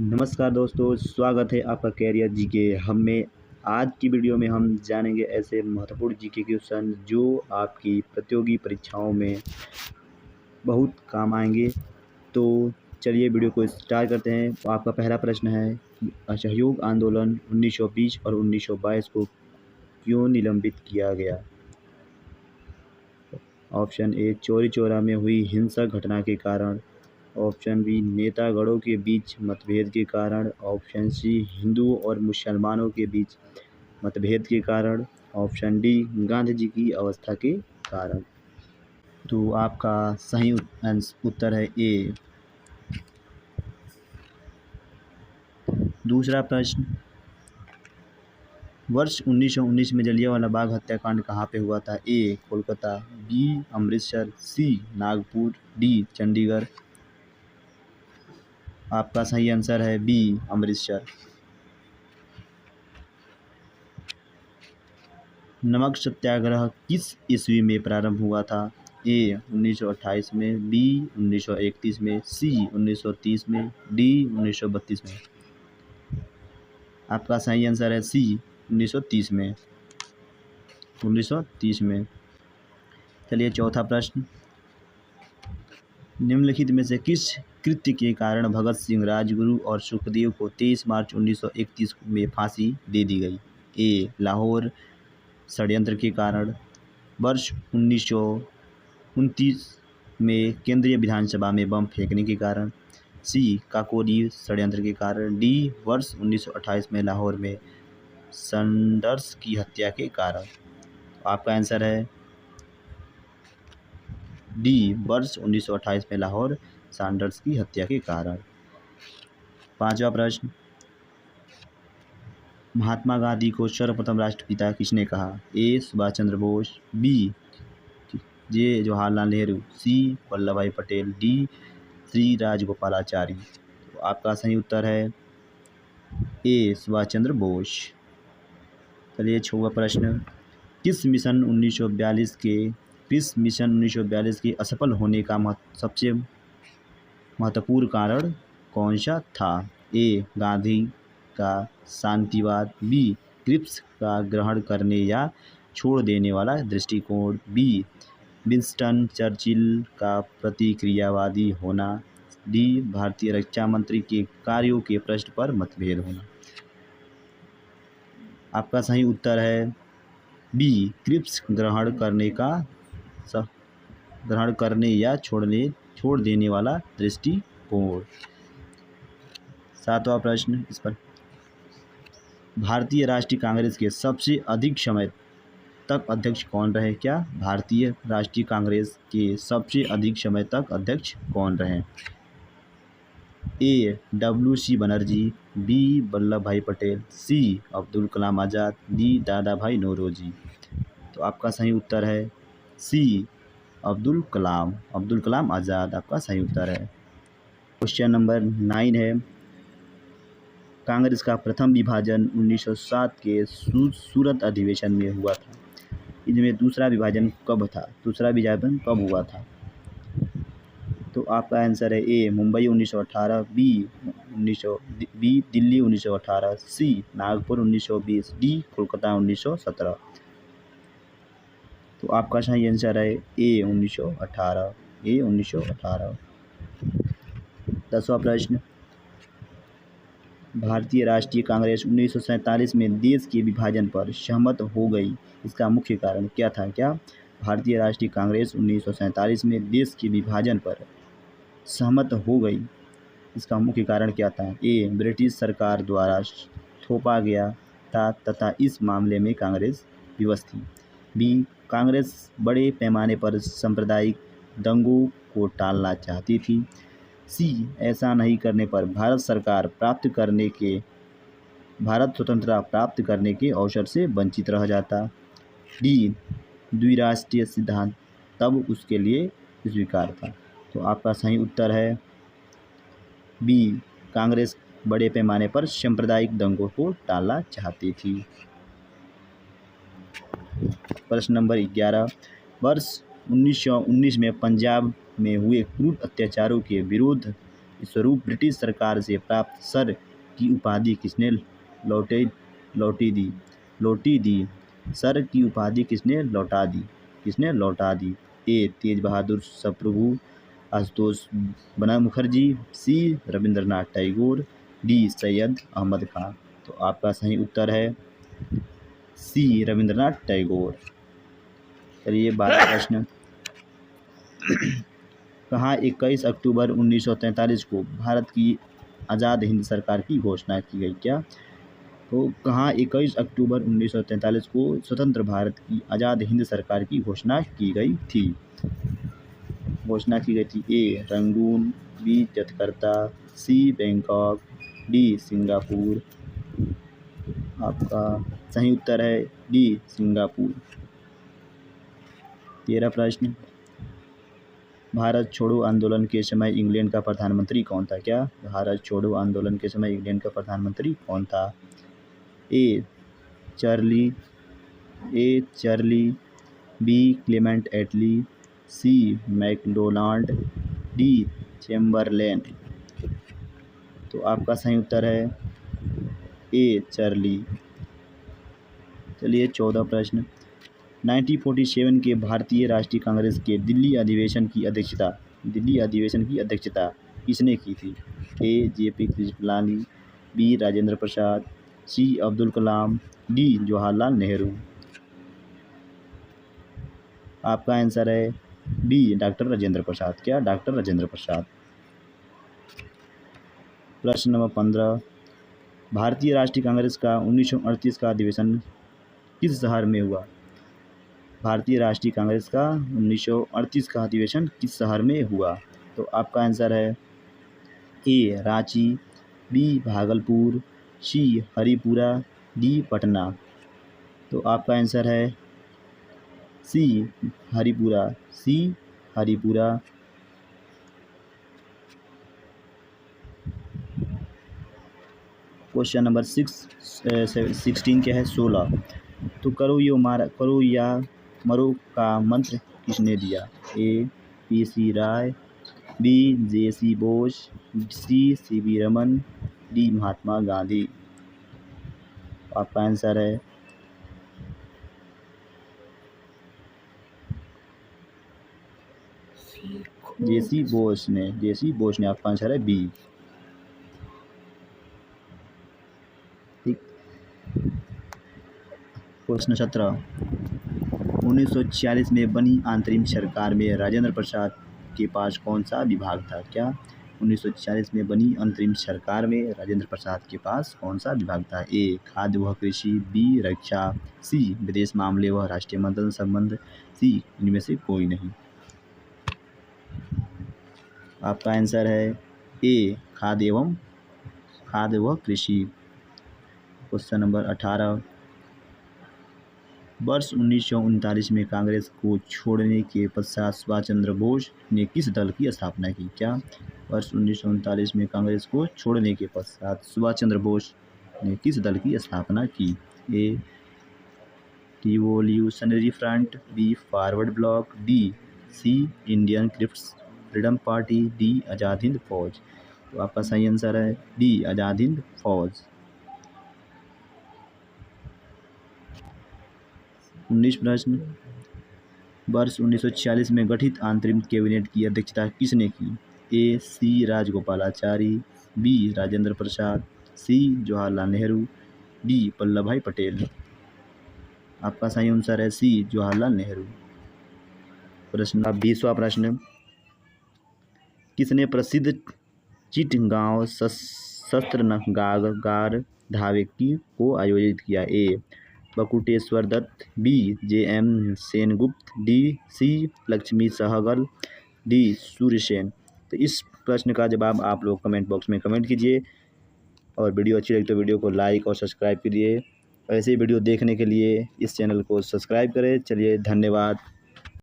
नमस्कार दोस्तों, स्वागत है आपका कैरियर जीके हम में। आज की वीडियो में हम जानेंगे ऐसे महत्वपूर्ण जीके क्वेश्चन जो आपकी प्रतियोगी परीक्षाओं में बहुत काम आएंगे। तो चलिए वीडियो को स्टार्ट करते हैं। तो आपका पहला प्रश्न है कि असहयोग आंदोलन 1920 और 1922 को क्यों निलंबित किया गया? ऑप्शन ए चौरी चौरा में हुई हिंसक घटना के कारण, ऑप्शन बी नेतागणों के बीच मतभेद के कारण, ऑप्शन सी हिंदुओं और मुसलमानों के बीच मतभेद के कारण, ऑप्शन डी गांधी जी की अवस्था के कारण। तो आपका सही उत्तर है ए। दूसरा प्रश्न, वर्ष 1919 में जलियांवाला बाग हत्याकांड कहाँ पे हुआ था? ए कोलकाता, बी अमृतसर, सी नागपुर, डी चंडीगढ़। आपका सही आंसर है बी अमृतसर। नमक सत्याग्रह किस ईस्वी में प्रारंभ हुआ था? ए 1928 में, बी 1931 में, सी 1930 में, डी 1932 में। आपका सही आंसर है सी 1930 में। 1930 में। चलिए चौथा प्रश्न, निम्नलिखित में से किस कृत्य के कारण भगत सिंह, राजगुरु और सुखदेव को 23 मार्च 1931 में फांसी दे दी गई? ए लाहौर षड्यंत्र के कारण, वर्ष 1929 में केंद्रीय विधानसभा में बम फेंकने के कारण, सी काकोरी षड्यंत्र के कारण, डी वर्ष 1928 में लाहौर में सैंडर्स की हत्या के कारण। आपका आंसर है डी वर्ष 1928 में लाहौर सैंडर्स की हत्या के कारण। पांचवा प्रश्न, महात्मा गांधी को सर्वप्रथम राष्ट्रपिता किसने कहा? ए सुभाष चंद्र बोस, बी जे जवाहरलाल नेहरू, सी वल्लभ भाई पटेल, डी श्री राजगोपालाचारी। तो आपका सही उत्तर है ए सुभाष चंद्र बोस। चलिए छठवां प्रश्न, किस मिशन 1942 के असफल होने का सबसे महत्वपूर्ण कारण कौन सा था? ए गांधी का शांतिवाद, बी क्रिप्स का ग्रहण करने या छोड़ देने वाला दृष्टिकोण, बी विंस्टन चर्चिल का प्रतिक्रियावादी होना, डी भारतीय रक्षा मंत्री के कार्यों के प्रश्न पर मतभेद होना। आपका सही उत्तर है बी क्रिप्स ग्रहण करने या छोड़ देने वाला दृष्टिकोण। सातवां प्रश्न, इस पर भारतीय राष्ट्रीय कांग्रेस के सबसे अधिक समय तक अध्यक्ष कौन रहे? क्या भारतीय राष्ट्रीय कांग्रेस के सबसे अधिक समय तक अध्यक्ष कौन रहे? ए WC बनर्जी, बी वल्लभ भाई पटेल, सी अब्दुल कलाम आज़ाद, डी दादा भाई नौरोजी। तो आपका सही उत्तर है सी अब्दुल कलाम आज़ाद आपका सही उत्तर है। क्वेश्चन नंबर 9 है, कांग्रेस का प्रथम विभाजन 1907 के सूरत अधिवेशन में हुआ था। इनमें दूसरा विभाजन कब हुआ था? तो आपका आंसर है ए मुंबई 1918, बी दिल्ली 1918, सी नागपुर 1920, डी कोलकाता 1917। तो आपका सही आंसर है ए 1918। 10वां प्रश्न, भारतीय राष्ट्रीय कांग्रेस 1947 में देश के विभाजन पर सहमत हो गई, इसका मुख्य कारण क्या था? क्या भारतीय राष्ट्रीय कांग्रेस 1947 में देश के विभाजन पर सहमत हो गई, इसका मुख्य कारण क्या था? ए ब्रिटिश सरकार द्वारा थोपा गया था तथा इस मामले में कांग्रेस विवश थी, बी कांग्रेस बड़े पैमाने पर सांप्रदायिक दंगों को टालना चाहती थी, सी ऐसा नहीं करने पर भारत स्वतंत्रता प्राप्त करने के अवसर से वंचित रह जाता, डी द्विराष्ट्रीय सिद्धांत तब उसके लिए स्वीकार था। तो आपका सही उत्तर है बी कांग्रेस बड़े पैमाने पर सांप्रदायिक दंगों को टालना चाहती थी। प्रश्न नंबर 11, वर्ष 1919 में पंजाब में हुए क्रूर अत्याचारों के विरोध स्वरूप ब्रिटिश सरकार से प्राप्त सर की उपाधि किसने लौटी दी? सर की उपाधि किसने लौटा दी? ए तेज बहादुर सप्रभु, आशुतोष बना मुखर्जी, सी रविंद्रनाथ टैगोर, डी सैयद अहमद खां। तो आपका सही उत्तर है सी रविंद्रनाथ टैगोर। चलिए 12 प्रश्न। कहाँ 21 अक्टूबर 1943 को भारत की आज़ाद हिंद सरकार की घोषणा की गई? क्या? तो कहाँ 21 अक्टूबर 1943 को स्वतंत्र भारत की आज़ाद हिंद सरकार की घोषणा की गई थी? ए रंगून, बी जकार्ता, सी बैंकॉक, डी सिंगापुर। आपका सही उत्तर है डी सिंगापुर। 13 प्रश्न। भारत छोड़ो आंदोलन के समय इंग्लैंड का प्रधानमंत्री कौन था? क्या? भारत छोड़ो आंदोलन के समय इंग्लैंड का प्रधानमंत्री कौन था? ए चार्ली, बी क्लेमेंट एटली, सी मैकडोनाल्ड, डी चैम्बरलेन। तो आपका सही उत्तर है ए चार्ली। चलिए 14 प्रश्न। 1947 के भारतीय राष्ट्रीय कांग्रेस के दिल्ली अधिवेशन की अध्यक्षता किसने की थी? ए जेपी कृपलानी, बी राजेंद्र प्रसाद, सी अब्दुल कलाम, डी जवाहरलाल नेहरू। आपका आंसर है बी डॉक्टर राजेंद्र प्रसाद। क्या? डॉक्टर राजेंद्र प्रसाद। प्रश्न नंबर 15। भारतीय राष्ट्रीय कांग्रेस का 1938 का अधिवेशन किस शहर में हुआ? भारतीय राष्ट्रीय कांग्रेस का 1938 का अधिवेशन किस शहर में हुआ? तो आपका आंसर है ए रांची, बी भागलपुर, सी हरिपुरा, डी पटना। तो आपका आंसर है सी हरिपुरा। क्वेश्चन नंबर 16 क्या है? 16। तो करो या मरो का मंत्र किसने दिया? ए पी.सी. राय, बी जे.सी. बोस, सी सी.वी. रमन, डी महात्मा गांधी। आपका आंसर है जे.सी. बोस ने। आपका आंसर है बी। ठीक। क्वेश्चन 17। 1946 में बनी अंतरिम सरकार में राजेंद्र प्रसाद के पास कौन सा विभाग था? क्या? 1946 में बनी अंतरिम सरकार में राजेंद्र प्रसाद के पास कौन सा विभाग था? ए खाद्य व कृषि, बी रक्षा, सी विदेश मामले व राष्ट्रीय मंत्रण संबंध, सी इनमें से कोई नहीं। आपका आंसर है ए खाद्य व कृषि। Question number 18। वर्ष 1939 में कांग्रेस को छोड़ने के पश्चात सुभाष चंद्र बोस ने किस दल की स्थापना की? क्या? वर्ष 1939 में कांग्रेस को छोड़ने के पश्चात सुभाष चंद्र बोस ने किस दल की स्थापना की? A revolutionary front, B forward bloc, D C Indian freedom party, D Azad Hind Fauj. तो आपका सही आंसर है डी आज़ाद हिंद फौज। 19 प्रश्न। वर्ष 1946 में गठित अंतरिम कैबिनेट की अध्यक्षता किसने की? ए सी राजगोपालाचारी, बी राजेंद्र प्रसाद, सी जवाहरलाल नेहरू, डी वल्लभ भाई पटेल। आपका सही आंसर है सी जवाहरलाल नेहरू। प्रश्न 20वां प्रश्न। किसने प्रसिद्ध चिटगांव शस्त्रगार धावे को आयोजित किया? A Batukeshwar Dutt, B J M. Sengupta, D C Lakshmi Sahgal, D Surya Sen. तो इस प्रश्न का जवाब आप लोग कमेंट बॉक्स में कमेंट कीजिए और वीडियो अच्छी लगी तो वीडियो को लाइक और सब्सक्राइब कीजिए। ऐसे वीडियो देखने के लिए इस चैनल को सब्सक्राइब करें। चलिए धन्यवाद।